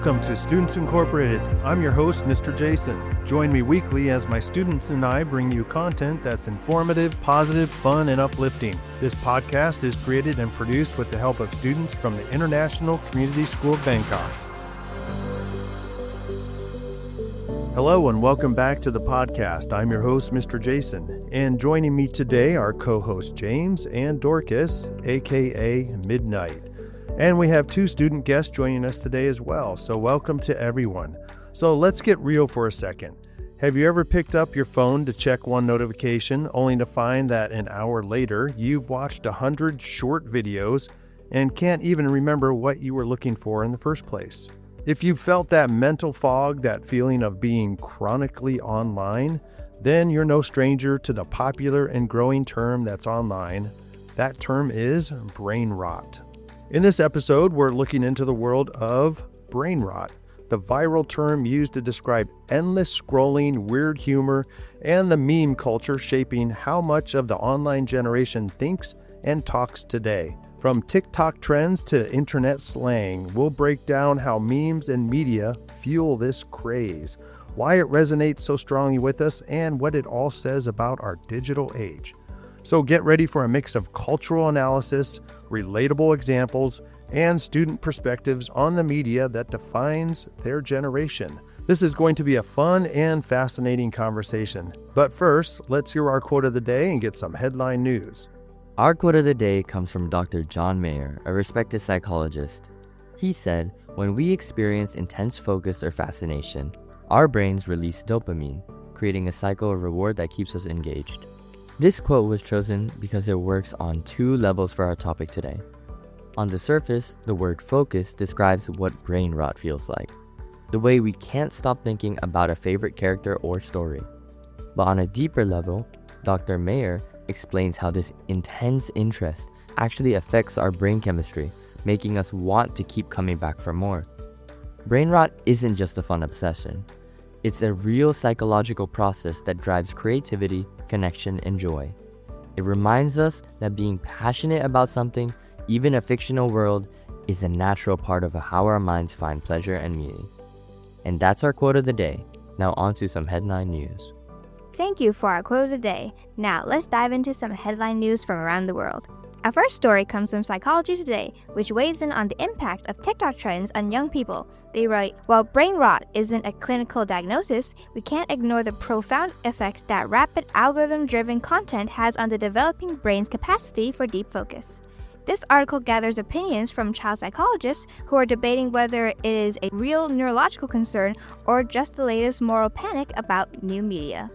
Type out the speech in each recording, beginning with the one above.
Welcome to Students Incorporated. I'm your host, Mr. Jason. Join me weekly as my students and I bring you content that's informative, positive, fun, and uplifting. This podcast is created and produced with the help of students from the International Community School of Bangkok. Hello and welcome back to the podcast. I'm your host, Mr. Jason, and joining me today are co-hosts James and Dorcas, aka Midnight. And we have two student guests joining us today as well, so welcome to everyone. So let's get real for a second. Have you ever picked up your phone to check one notification only to find that an hour later you've watched 100 short videos and can't even remember what you were looking for in the first place? If you felt that mental fog, that feeling of being chronically online, then you're no stranger to the popular and growing term that's online. That term is brain rot. In this episode, we're looking into the world of brain rot, the viral term used to describe endless scrolling, weird humor, and the meme culture shaping how much of the online generation thinks and talks today. From TikTok trends to internet slang, we'll break down how memes and media fuel this craze, why it resonates so strongly with us, and what it all says about our digital age. So get ready for a mix of cultural analysis, relatable examples, and student perspectives on the media that defines their generation. This is going to be a fun and fascinating conversation. But first, let's hear our quote of the day and get some headline news. Our quote of the day comes from Dr. John Mayer, a respected psychologist. He said, "When we experience intense focus or fascination, our brains release dopamine, creating a cycle of reward that keeps us engaged." This quote was chosen because it works on two levels for our topic today. On the surface, the word focus describes what brain rot feels like, the way we can't stop thinking about a favorite character or story. But on a deeper level, Dr. Mayer explains how this intense interest actually affects our brain chemistry, making us want to keep coming back for more. Brain rot isn't just a fun obsession. It's a real psychological process that drives creativity, connection, and joy. It reminds us that being passionate about something, even a fictional world, is a natural part of how our minds find pleasure and meaning. And that's our quote of the day. Now on to some headline news. Thank you for our quote of the day. Now let's dive into some headline news from around the world. Our first story comes from Psychology Today, which weighs in on the impact of TikTok trends on young people. They write, "While brain rot isn't a clinical diagnosis, we can't ignore the profound effect that rapid algorithm-driven content has on the developing brain's capacity for deep focus." This article gathers opinions from child psychologists who are debating whether it is a real neurological concern or just the latest moral panic about new media.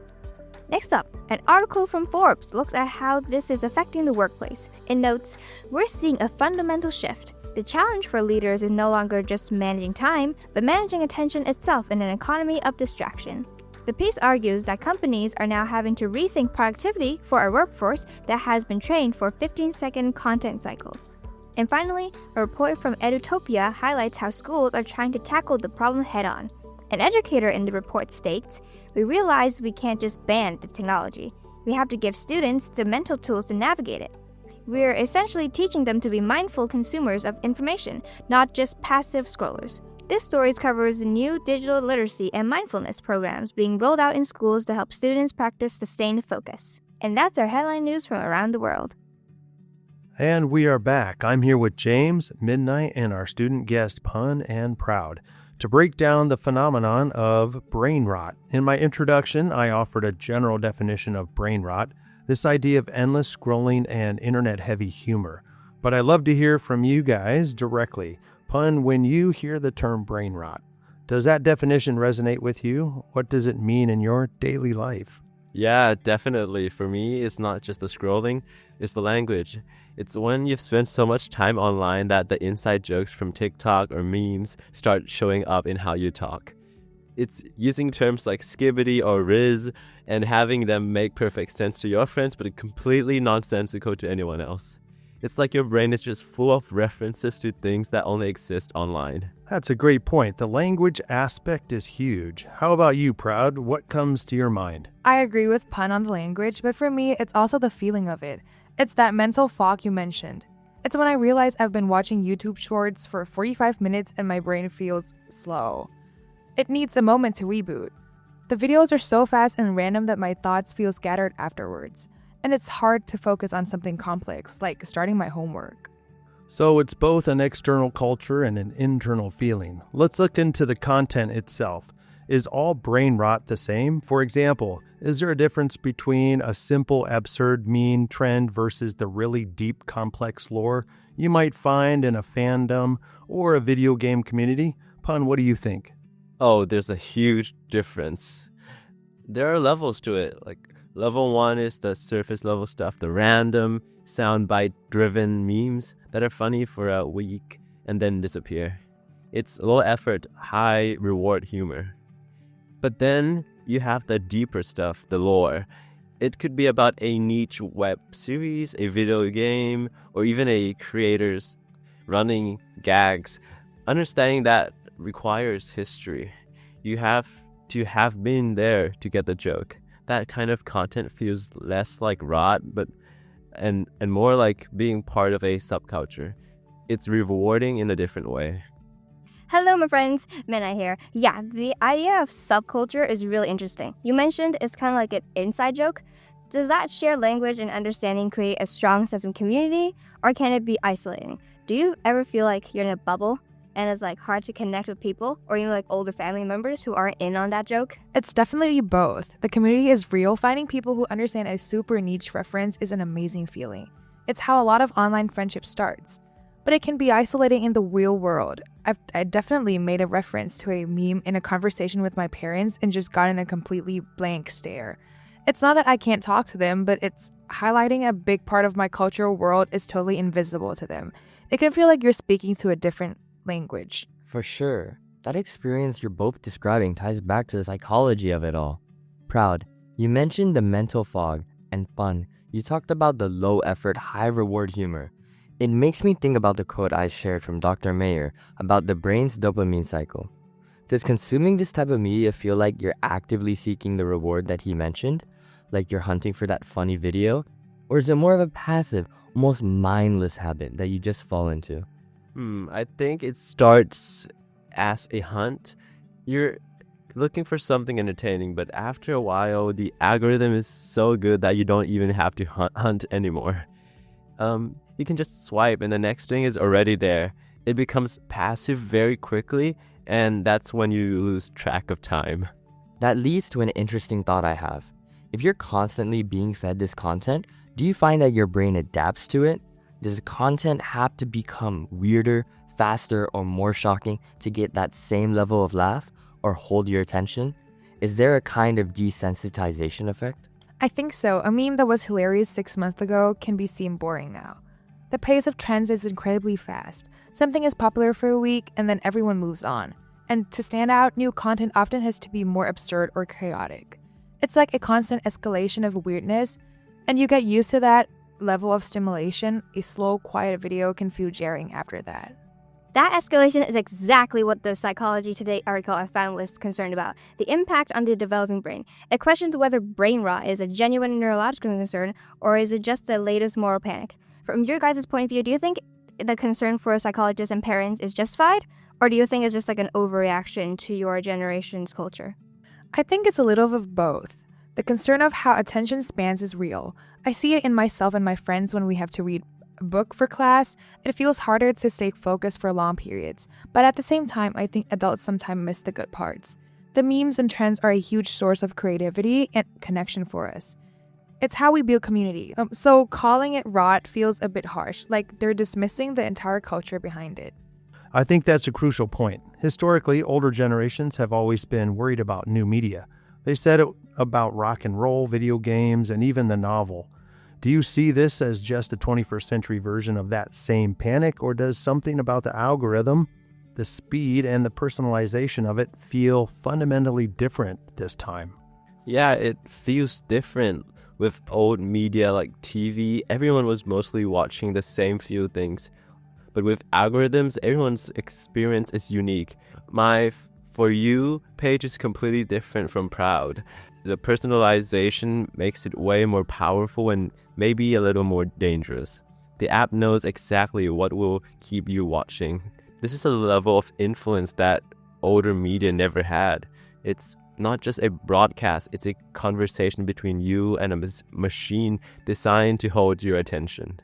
Next up, an article from Forbes looks at how this is affecting the workplace. It notes, "We're seeing a fundamental shift. The challenge for leaders is no longer just managing time, but managing attention itself in an economy of distraction." The piece argues that companies are now having to rethink productivity for a workforce that has been trained for 15-second content cycles. And finally, a report from Edutopia highlights how schools are trying to tackle the problem head-on. An educator in the report states, "We realize we can't just ban the technology. We have to give students the mental tools to navigate it. We're essentially teaching them to be mindful consumers of information, not just passive scrollers." This story covers the new digital literacy and mindfulness programs being rolled out in schools to help students practice sustained focus. And that's our headline news from around the world. And we are back. I'm here with James, Midnight, and our student guest, Pun and Proud, to break down the phenomenon of brain rot. In my introduction, I offered a general definition of brain rot, this idea of endless scrolling and internet-heavy humor. But I'd love to hear from you guys directly. Pun, when you hear the term brain rot, does that definition resonate with you? What does it mean in your daily life? Yeah, definitely. For me, it's not just the scrolling, it's the language. It's when you've spent so much time online that the inside jokes from TikTok or memes start showing up in how you talk. It's using terms like skibbity or Rizz and having them make perfect sense to your friends but completely nonsensical to anyone else. It's like your brain is just full of references to things that only exist online. That's a great point. The language aspect is huge. How about you, Proud? What comes to your mind? I agree with Pun on the language, but for me, it's also the feeling of it. It's that mental fog you mentioned. It's when I realize I've been watching YouTube shorts for 45 minutes and my brain feels slow. It needs a moment to reboot. The videos are so fast and random that my thoughts feel scattered afterwards, and it's hard to focus on something complex, like starting my homework. So it's both an external culture and an internal feeling. Let's look into the content itself. Is all brain rot the same? For example, is there a difference between a simple, absurd meme trend versus the really deep, complex lore you might find in a fandom or a video game community? Pun, what do you think? Oh, there's a huge difference. There are levels to it. Like, level 1 is the surface level stuff, the random, soundbite driven memes that are funny for a week and then disappear. It's low effort, high reward humor. But then you have the deeper stuff, the lore. It could be about a niche web series, a video game, or even a creator's running gags. Understanding that requires history. You have to have been there to get the joke. That kind of content feels less like rot, and more like being part of a subculture. It's rewarding in a different way. Hello, my friends. Minna here. Yeah, the idea of subculture is really interesting. You mentioned it's kind of like an inside joke. Does that shared language and understanding create a strong sense of community, or can it be isolating? Do you ever feel like you're in a bubble and it's like hard to connect with people, or even like older family members who aren't in on that joke? It's definitely both. The community is real. Finding people who understand a super niche reference is an amazing feeling. It's how a lot of online friendship starts. But it can be isolating in the real world. I definitely made a reference to a meme in a conversation with my parents and just gotten a completely blank stare. It's not that I can't talk to them, but it's highlighting a big part of my cultural world is totally invisible to them. It can feel like you're speaking to a different language. For sure. That experience you're both describing ties back to the psychology of it all. Proud, you mentioned the mental fog, and fun, you talked about the low-effort, high-reward humor. It makes me think about the quote I shared from Dr. Mayer about the brain's dopamine cycle. Does consuming this type of media feel like you're actively seeking the reward that he mentioned? Like you're hunting for that funny video? Or is it more of a passive, almost mindless habit that you just fall into? I think it starts as a hunt. You're looking for something entertaining, but after a while, the algorithm is so good that you don't even have to hunt anymore. You can just swipe and the next thing is already there. It becomes passive very quickly, and that's when you lose track of time. That leads to an interesting thought I have. If you're constantly being fed this content, do you find that your brain adapts to it? Does the content have to become weirder, faster, or more shocking to get that same level of laugh or hold your attention? Is there a kind of desensitization effect? I think so. A meme that was hilarious 6 months ago can be seen boring now. The pace of trends is incredibly fast. Something is popular for a week and then everyone moves on. And to stand out, new content often has to be more absurd or chaotic. It's like a constant escalation of weirdness, and you get used to that level of stimulation. A slow, quiet video can feel jarring after that. That escalation is exactly what the Psychology Today article I found was concerned about. The impact on the developing brain. It questions whether brain rot is a genuine neurological concern or is it just the latest moral panic. From your guys' point of view, do you think the concern for psychologists and parents is justified? Or do you think it's just like an overreaction to your generation's culture? I think it's a little of both. The concern of how attention spans is real. I see it in myself and my friends when we have to read a book for class. It feels harder to stay focused for long periods. But at the same time, I think adults sometimes miss the good parts. The memes and trends are a huge source of creativity and connection for us. It's how we build community. So calling it rot feels a bit harsh, like they're dismissing the entire culture behind it. I think that's a crucial point. Historically, older generations have always been worried about new media. They said it about rock and roll, video games, and even the novel. Do you see this as just a 21st century version of that same panic, or does something about the algorithm, the speed, and the personalization of it feel fundamentally different this time? Yeah, it feels different. With old media like TV, everyone was mostly watching the same few things. But with algorithms, everyone's experience is unique. My For You page is completely different from Proud. The personalization makes it way more powerful and maybe a little more dangerous. The app knows exactly what will keep you watching. This is a level of influence that older media never had. It's not just a broadcast, it's a conversation between you and a machine designed to hold your attention.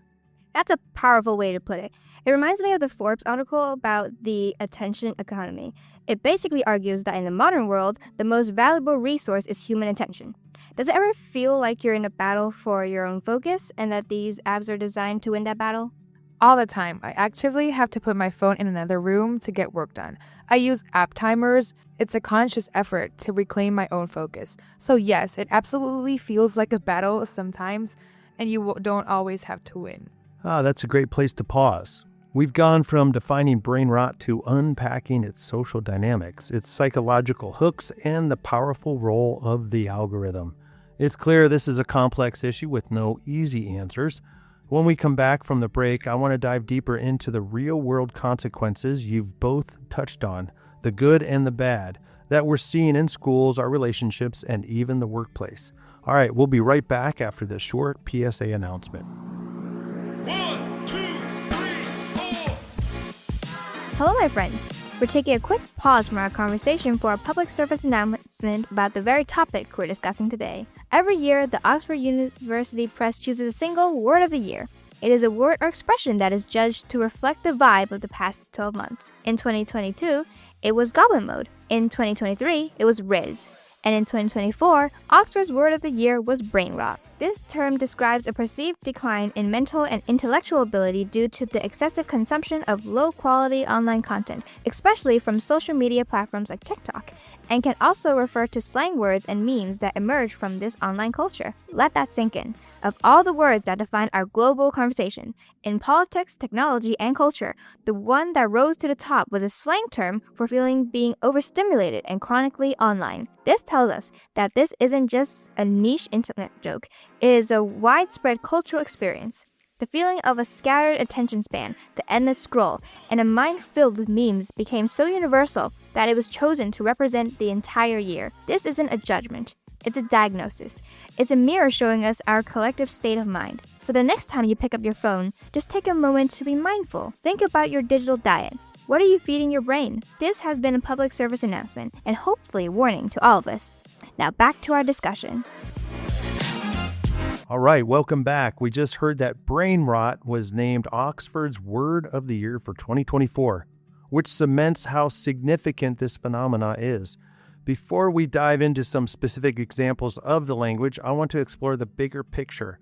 That's a powerful way to put it. It reminds me of the Forbes article about the attention economy. It basically argues that in the modern world, the most valuable resource is human attention. Does it ever feel like you're in a battle for your own focus and that these apps are designed to win that battle? All the time. I actively have to put my phone in another room to get work done. I use app timers. It's a conscious effort to reclaim my own focus. So yes, it absolutely feels like a battle sometimes, and you don't always have to win. That's a great place to pause. We've gone from defining brain rot to unpacking its social dynamics, its psychological hooks, and the powerful role of the algorithm. It's clear this is a complex issue with no easy answers. When we come back from the break, I want to dive deeper into the real-world consequences you've both touched on, the good and the bad, that we're seeing in schools, our relationships, and even the workplace. All right, we'll be right back after this short PSA announcement. 1, 2, 3, 4. Hello, my friends. We're taking a quick pause from our conversation for a public service announcement about the very topic we're discussing today. Every year, the Oxford University Press chooses a single word of the year. It is a word or expression that is judged to reflect the vibe of the past 12 months. In 2022, it was Goblin Mode. In 2023, it was Rizz. And in 2024, Oxford's word of the year was brain rot. This term describes a perceived decline in mental and intellectual ability due to the excessive consumption of low-quality online content, especially from social media platforms like TikTok, and can also refer to slang words and memes that emerge from this online culture. Let that sink in. Of all the words that define our global conversation, in politics, technology, and culture, the one that rose to the top was a slang term for feeling being overstimulated and chronically online. This tells us that this isn't just a niche internet joke, it is a widespread cultural experience. The feeling of a scattered attention span, the endless scroll, and a mind filled with memes became so universal that it was chosen to represent the entire year. This isn't a judgment. It's a diagnosis. It's a mirror showing us our collective state of mind. So the next time you pick up your phone, just take a moment to be mindful. Think about your digital diet. What are you feeding your brain? This has been a public service announcement and hopefully a warning to all of us. Now back to our discussion. All right, welcome back. We just heard that brain rot was named Oxford's Word of the Year for 2024, which cements how significant this phenomena is. Before we dive into some specific examples of the language, I want to explore the bigger picture.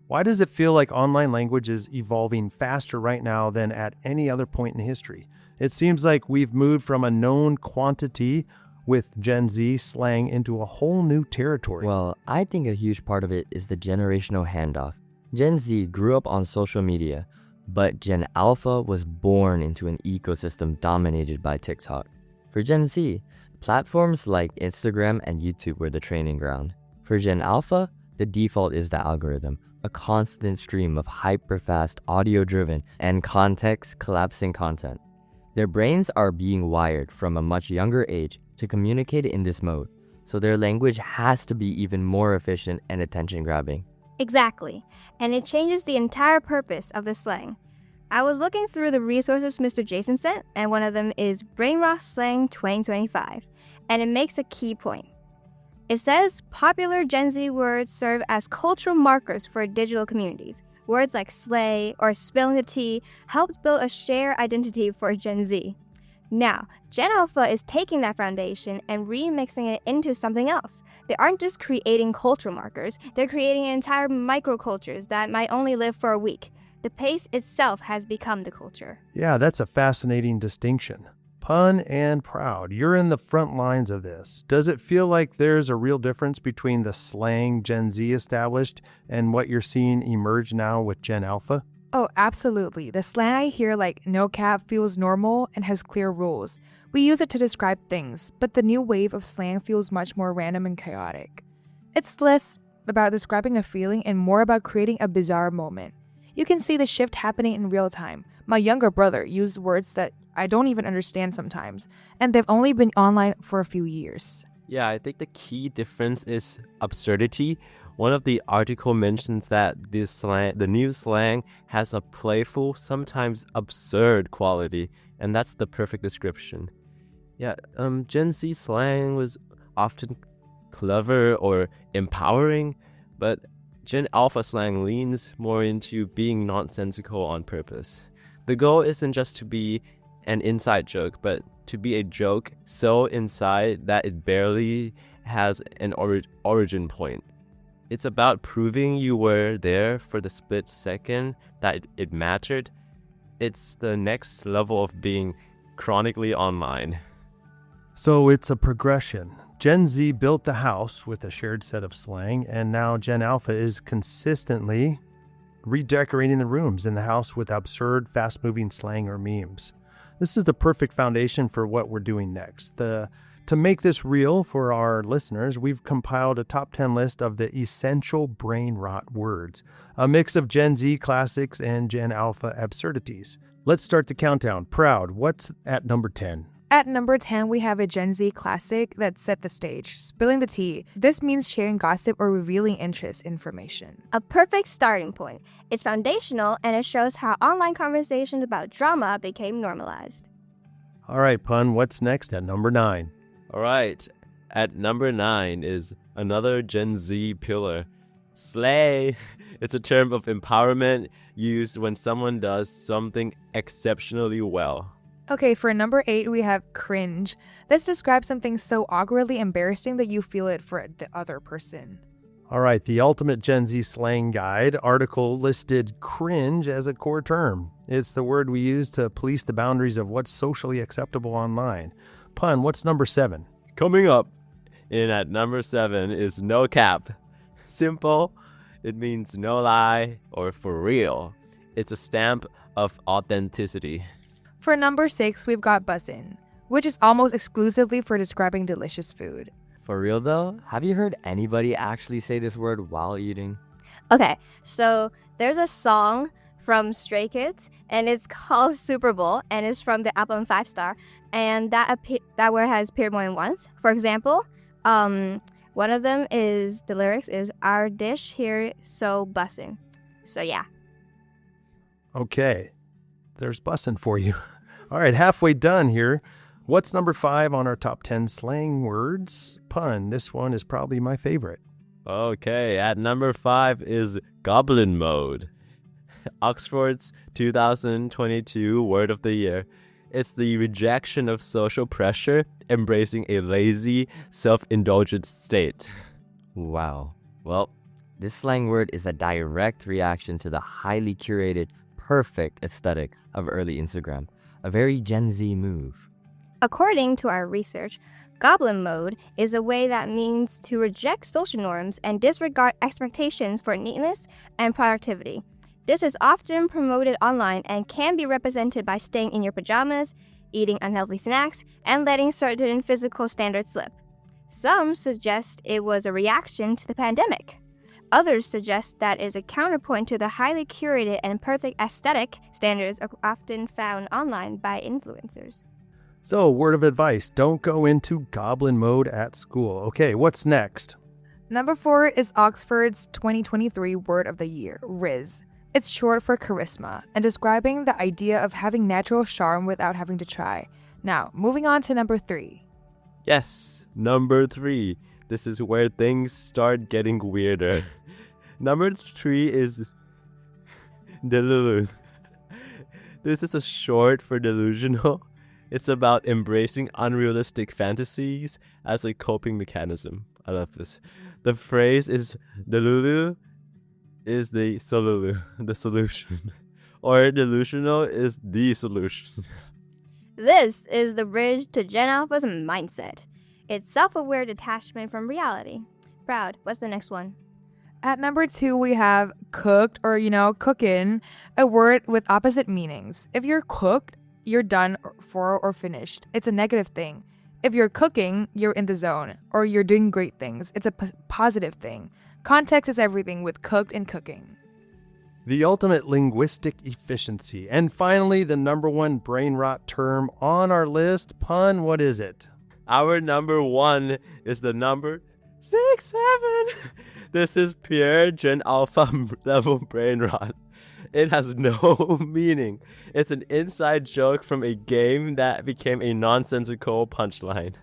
Why does it feel like online language is evolving faster right now than at any other point in history? It seems like we've moved from a known quantity with Gen Z slang into a whole new territory. Well, I think a huge part of it is the generational handoff. Gen Z grew up on social media, but Gen Alpha was born into an ecosystem dominated by TikTok. For Gen Z, platforms like Instagram and YouTube were the training ground. For Gen Alpha, the default is the algorithm, a constant stream of hyper-fast, audio-driven, and context-collapsing content. Their brains are being wired from a much younger age to communicate in this mode, so their language has to be even more efficient and attention-grabbing. Exactly, and it changes the entire purpose of the slang. I was looking through the resources Mr. Jason sent, and one of them is Brain Rot Slang 2025, and it makes a key point. It says popular Gen Z words serve as cultural markers for digital communities. Words like slay or spilling the tea helped build a shared identity for Gen Z. Now, Gen Alpha is taking that foundation and remixing it into something else. They aren't just creating cultural markers, they're creating entire microcultures that might only live for a week. The pace itself has become the culture. Yeah, that's a fascinating distinction. Pun and proud, you're in the front lines of this. Does it feel like there's a real difference between the slang Gen Z established and what you're seeing emerge now with Gen Alpha? Oh, absolutely. The slang I hear like no cap feels normal and has clear rules. We use it to describe things, but the new wave of slang feels much more random and chaotic. It's less about describing a feeling and more about creating a bizarre moment. You can see the shift happening in real time. My younger brother used words that I don't even understand sometimes, and they've only been online for a few years. Yeah, I think the key difference is absurdity. One of the article mentions that the new slang has a playful, sometimes absurd quality, and that's the perfect description. Yeah, Gen Z slang was often clever or empowering, but Gen Alpha slang leans more into being nonsensical on purpose. The goal isn't just to be an inside joke, but to be a joke so inside that it barely has an origin point. It's about proving you were there for the split second that it mattered. It's the next level of being chronically online. So it's a progression. Gen Z built the house with a shared set of slang, and now Gen Alpha is consistently redecorating the rooms in the house with absurd, fast-moving slang or memes. This is the perfect foundation for what we're doing next. To make this real for our listeners, we've compiled a top 10 list of the essential brain rot words, a mix of Gen Z classics and Gen Alpha absurdities. Let's start the countdown. Proud, what's at number 10? At number 10, we have a Gen Z classic that set the stage, spilling the tea. This means sharing gossip or revealing interest information. A perfect starting point. It's foundational and it shows how online conversations about drama became normalized. All right, Pun, what's next at number 9? All right, at number 9 is another Gen Z pillar. Slay. It's a term of empowerment used when someone does something exceptionally well. Okay, for number 8, we have cringe. This describes something so awkwardly embarrassing that you feel it for the other person. All right, the Ultimate Gen Z Slang Guide article listed cringe as a core term. It's the word we use to police the boundaries of what's socially acceptable online. Pun, what's number 7? Coming up in at number 7 is no cap. Simple, it means no lie or for real. It's a stamp of authenticity. For number 6, we've got bussin', which is almost exclusively for describing delicious food. For real though, have you heard anybody actually say this word while eating? Okay, so there's a song from Stray Kids, and it's called Super Bowl, and it's from the album 5 Star, and that word has appeared more than once. For example, one of them is, the lyrics is, "Our dish here so bussin'." So yeah. Okay, there's bussin' for you. All right, halfway done here. What's number 5 on our top 10 slang words? Pun, this one is probably my favorite. Okay, at number 5 is goblin mode. Oxford's 2022 word of the year. It's the rejection of social pressure, embracing a lazy, self-indulgent state. Wow. Well, this slang word is a direct reaction to the highly curated, perfect aesthetic of early Instagram. A very Gen Z move. According to our research, goblin mode is a way that means to reject social norms and disregard expectations for neatness and productivity. This is often promoted online and can be represented by staying in your pajamas, eating unhealthy snacks, and letting certain physical standards slip. Some suggest it was a reaction to the pandemic. Others suggest that is a counterpoint to the highly curated and perfect aesthetic standards often found online by influencers. So, word of advice, don't go into goblin mode at school. Okay, what's next? Number 4 is Oxford's 2023 word of the year, Rizz. It's short for charisma and describing the idea of having natural charm without having to try. Now, moving on to number 3. Yes, number 3. This is where things start getting weirder. Number 3 is Delulu. This is a short for delusional. It's about embracing unrealistic fantasies as a coping mechanism. I love this. The phrase is Delulu is the solulu, the solution. Or delusional is the solution. This is the bridge to Gen Alpha's mindset. It's self-aware detachment from reality. Proud, what's the next one? At number 2, we have cooked, or cookin', a word with opposite meanings. If you're cooked, you're done for or finished. It's a negative thing. If you're cooking, you're in the zone, or you're doing great things. It's a positive thing. Context is everything with cooked and cooking. The ultimate linguistic efficiency. And finally, the number 1 brain rot term on our list. Pun, what is it? Our number 1 is the number 6, 7. This is pure Gen Alpha level brain rot. It has no meaning. It's an inside joke from a game that became a nonsensical punchline.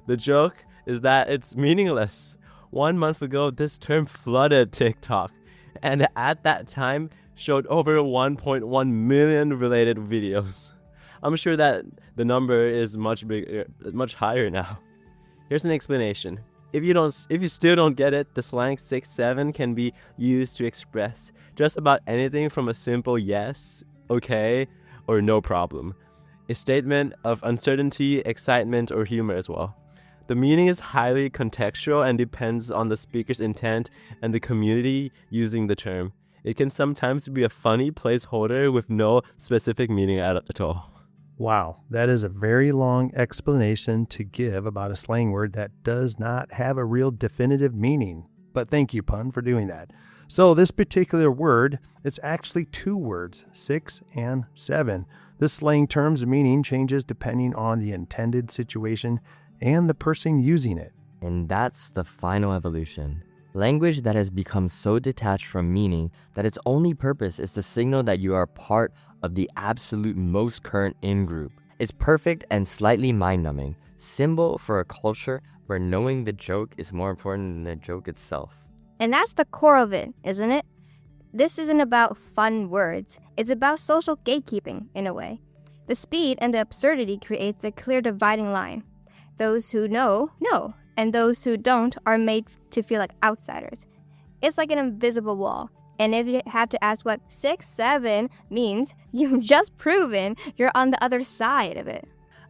The joke is that it's meaningless. 1 month ago, this term flooded TikTok, and at that time showed over 1.1 million related videos. I'm sure that the number is much bigger, much higher now. Here's an explanation. If you still don't get it, the slang 6-7 can be used to express just about anything from a simple yes, okay, or no problem. A statement of uncertainty, excitement, or humor as well. The meaning is highly contextual and depends on the speaker's intent and the community using the term. It can sometimes be a funny placeholder with no specific meaning at all. Wow, that is a very long explanation to give about a slang word that does not have a real definitive meaning. But thank you, Pun, for doing that. So this particular word, it's actually two words, 6 and 7. This slang term's meaning changes depending on the intended situation and the person using it. And that's the final evolution. Language that has become so detached from meaning that its only purpose is to signal that you are part of the absolute most current in-group. Is perfect and slightly mind-numbing, symbol for a culture where knowing the joke is more important than the joke itself. And that's the core of it, isn't it? This isn't about fun words. It's about social gatekeeping, in a way. The speed and the absurdity creates a clear dividing line. Those who know, and those who don't are made to feel like outsiders. It's like an invisible wall. And if you have to ask what 6-7 means, you've just proven you're on the other side of it.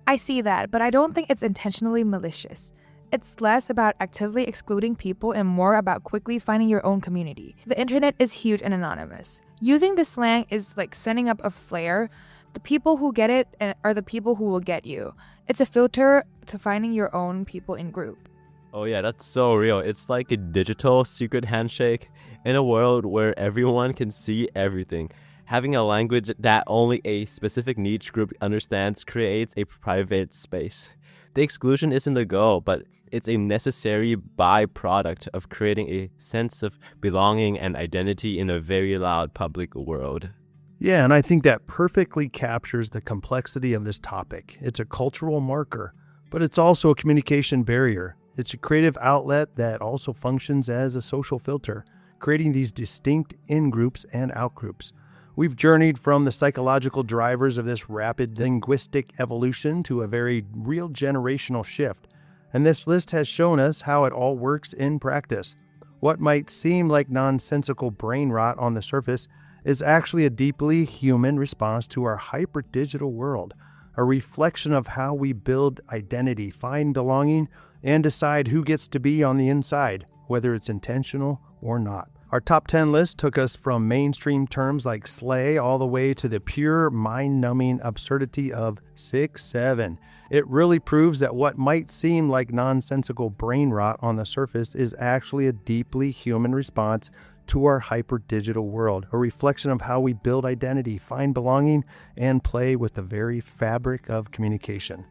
I see that, but I don't think it's intentionally malicious. It's less about actively excluding people and more about quickly finding your own community. The internet is huge and anonymous. Using the slang is like setting up a flare. The people who get it are the people who will get you. It's a filter to finding your own people in group. Oh yeah, that's so real. It's like a digital secret handshake in a world where everyone can see everything. Having a language that only a specific niche group understands creates a private space. The exclusion isn't the goal, but it's a necessary byproduct of creating a sense of belonging and identity in a very loud public world. Yeah, and I think that perfectly captures the complexity of this topic. It's a cultural marker, but it's also a communication barrier. It's a creative outlet that also functions as a social filter, creating these distinct in-groups and out-groups. We've journeyed from the psychological drivers of this rapid linguistic evolution to a very real generational shift. And this list has shown us how it all works in practice. What might seem like nonsensical brain rot on the surface is actually a deeply human response to our hyper-digital world, a reflection of how we build identity, find belonging, and decide who gets to be on the inside, whether it's intentional or not. Our top 10 list took us from mainstream terms like slay all the way to the pure mind-numbing absurdity of 6-7. It really proves that what might seem like nonsensical brain rot on the surface is actually a deeply human response to our hyper-digital world, a reflection of how we build identity, find belonging, and play with the very fabric of communication.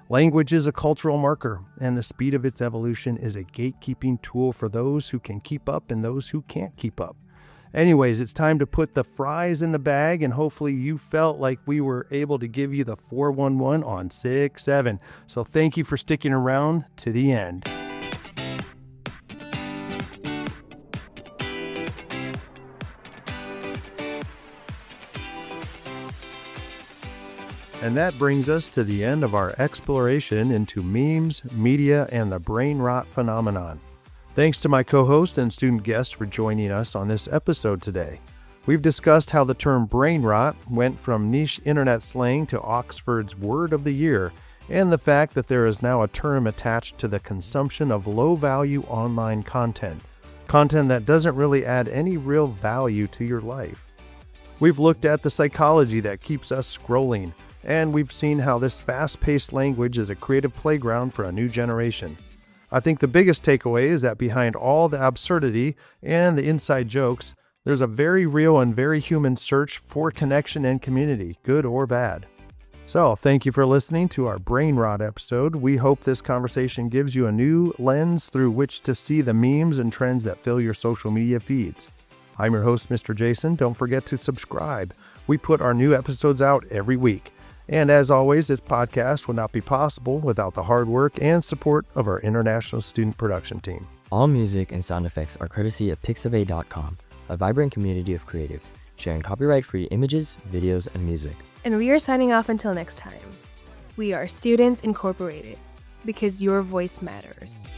Language is a cultural marker, and the speed of its evolution is a gatekeeping tool for those who can keep up and those who can't keep up. Anyways, it's time to put the fries in the bag, and hopefully you felt like we were able to give you the 411 on 6-7. So thank you for sticking around to the end. And that brings us to the end of our exploration into memes, media, and the brain rot phenomenon. Thanks to my co-host and student guest for joining us on this episode today. We've discussed how the term brain rot went from niche internet slang to Oxford's Word of the Year, and the fact that there is now a term attached to the consumption of low-value online content that doesn't really add any real value to your life. We've looked at the psychology that keeps us scrolling, and we've seen how this fast-paced language is a creative playground for a new generation. I think the biggest takeaway is that behind all the absurdity and the inside jokes, there's a very real and very human search for connection and community, good or bad. So, thank you for listening to our Brain Rot episode. We hope this conversation gives you a new lens through which to see the memes and trends that fill your social media feeds. I'm your host, Mr. Jason. Don't forget to subscribe. We put our new episodes out every week. And as always, this podcast would not be possible without the hard work and support of our international student production team. All music and sound effects are courtesy of pixabay.com, a vibrant community of creatives sharing copyright-free images, videos, and music. And we are signing off until next time. We are Students Incorporated, because your voice matters.